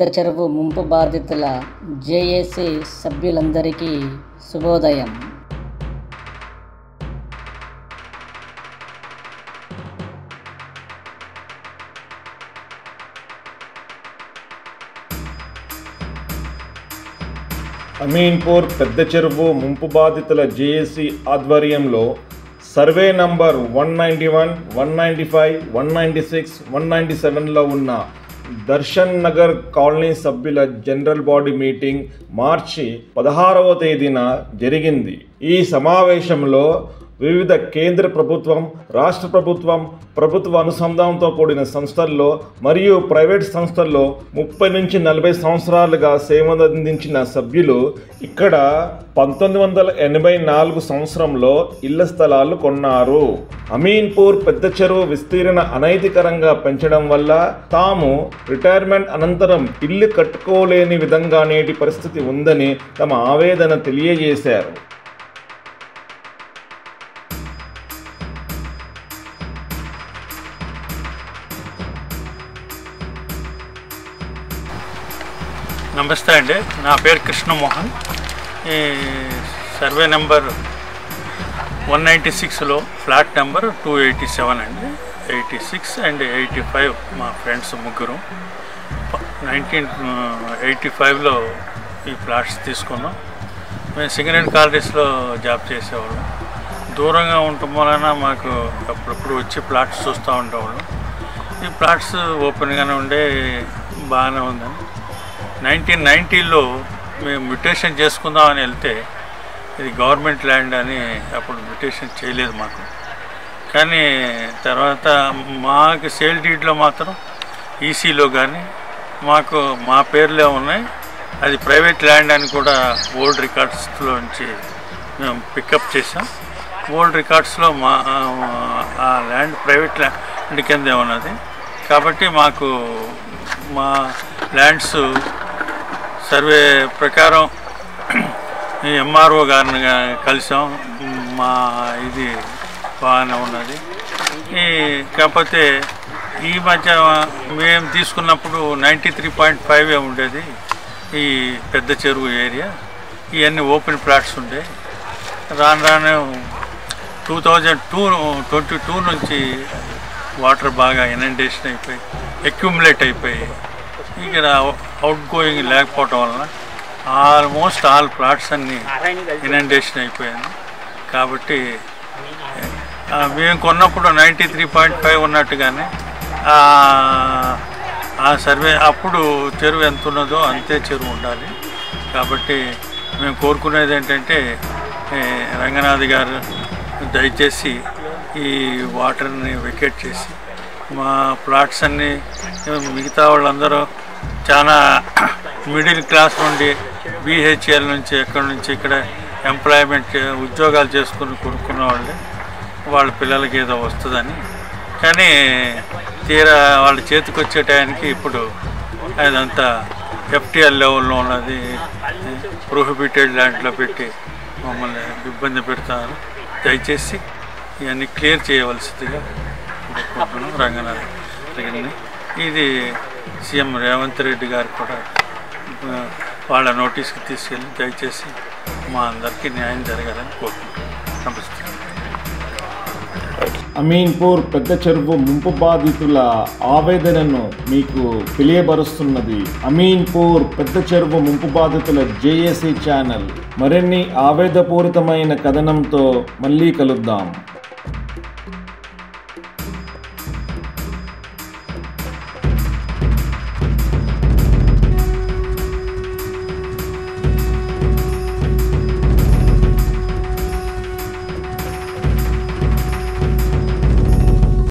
పెద్ద చెరువు ముంపు బాధితుల జేఏసీ సభ్యులందరికీ శుభోదయం. అమీన్పూర్ పెద్ద చెరువు ముంపు బాధితుల జేఏసీ ఆధ్వర్యంలో సర్వే నంబర్ 191, 195, 196, 197లో ఉన్న దర్శన్ నగర్ కాలనీ సభ్యుల జనరల్ బాడీ మీటింగ్ మార్చి 16వ తేదీన జరిగింది. ఈ సమావేశంలో వివిధ కేంద్ర ప్రభుత్వం, రాష్ట్ర ప్రభుత్వం, ప్రభుత్వ అనుసంధానంతో కూడిన సంస్థల్లో మరియు ప్రైవేట్ సంస్థల్లో 30 నుంచి 40 సంవత్సరాలుగా సేవలందించిన సభ్యులు ఇక్కడ 1984 సంవత్సరంలో ఇళ్ల స్థలాలు కొన్నారు. అమీన్పూర్ పెద్ద చెరువు విస్తీరణ అనైతికరంగా పెంచడం వల్ల తాము రిటైర్మెంట్ అనంతరం ఇల్లు కట్టుకోలేని విధంగా నేటి పరిస్థితి ఉందని తమ ఆవేదన తెలియజేశారు. నమస్తే అండి, నా పేరు కృష్ణమోహన్. ఈ సర్వే నెంబర్ 196లో ఫ్లాట్ నెంబర్ 287 అండి. 86 అండ్ 85 మా ఫ్రెండ్స్ ముగ్గురు 1985లో ఈ ఫ్లాట్స్ తీసుకున్నాం. మేము సింగరేణి కాలనీస్లో జాబ్ చేసేవాళ్ళం. దూరంగా ఉండటం వలన మాకు అప్పుడప్పుడు వచ్చి ప్లాట్స్ చూస్తూ ఉండేవాళ్ళం. ఈ ప్లాట్స్ ఓపెన్గానే ఉండే బాగానే ఉందండి. 1990లో మేము మ్యూటేషన్ చేసుకుందామని వెళ్తే ఇది గవర్నమెంట్ ల్యాండ్ అని అప్పుడు మ్యూటేషన్ చేయలేదు మాకు. కానీ తర్వాత మాకు సేల్ డీడ్లో మాత్రం ఈసీలో కానీ మాకు మా పేర్లే ఉన్నాయి. అది ప్రైవేట్ ల్యాండ్ అని కూడా ఓల్డ్ రికార్డ్స్లోంచి మేము పికప్ చేసాం. ఓల్డ్ రికార్డ్స్లో ఆ ల్యాండ్ ప్రైవేట్ ల్యాండ్ కిందే ఉన్నది. కాబట్టి మాకు మా ల్యాండ్స్ సర్వే ప్రకారం ఎంఆర్ఓ గారిని కలిసాం. మా ఇది బాగానే ఉన్నది. కాకపోతే ఈ మధ్య మేము తీసుకున్నప్పుడు 93.5 ఉండేది ఈ పెద్ద చెరువు ఏరియా. ఇవన్నీ ఓపెన్ ప్లాట్స్ ఉండే. రాను 2022 నుంచి వాటర్ బాగా ఇనండేషన్ అయిపోయి అక్యుములేట్ అయిపోయి ఇక్కడ అవుట్ గోయింగ్ లేకపోవటం వలన ఆల్మోస్ట్ ఆల్ ప్లాట్స్ అన్నీ ఇనండేషన్ అయిపోయింది. కాబట్టి మేము కొన్నప్పుడు 93.5 ఉన్నట్టుగానే ఆ సర్వే అప్పుడు చెరువు ఎంత ఉన్నదో అంతే చెరువు ఉండాలి. కాబట్టి మేము కోరుకునేది ఏంటంటే రంగనాథ్ గారు దయచేసి ఈ వాటర్ని వెకేట్ చేసి మా ప్లాట్స్ అన్నీ మిగతా వాళ్ళందరూ చాలా మిడిల్ క్లాస్ నుండి బీహెచ్ఎల్ నుంచి ఎక్కడి నుంచి ఇక్కడ ఎంప్లాయ్మెంట్ ఉద్యోగాలు చేసుకుని కొనుక్కున్న వాళ్ళే వాళ్ళ పిల్లలకి ఏదో వస్తుందని. కానీ తీరా వాళ్ళ చేతికి వచ్చే టైంకి ఇప్పుడు అదంతా ఎఫ్టీఎల్ లెవెల్లో ఉన్నది, ప్రొహిబిటెడ్ ల్యాండ్లో పెట్టి మమ్మల్ని ఇబ్బంది పెడతారు. దయచేసి ఇవన్నీ క్లియర్ చేయవలసిందిగా రంగనాథ్ గారిని. ఇది సీఎం రేవంత్ రెడ్డి గారు కూడా వాళ్ళ నోటీస్కి తీసుకెళ్ళి దయచేసి మా అందరికీ న్యాయం జరగాలని కోరుకుంటున్నాను. నమస్తే. అమీన్పూర్ పెద్ద చెరువు ముంపు బాధితుల ఆవేదనను మీకు తెలియబరుస్తున్నది అమీన్పూర్ పెద్ద చెరువు ముంపు బాధితుల జేఏసీ ఛానల్. మరిన్ని ఆవేదపూరితమైన కథనంతో మళ్ళీ కలుద్దాం.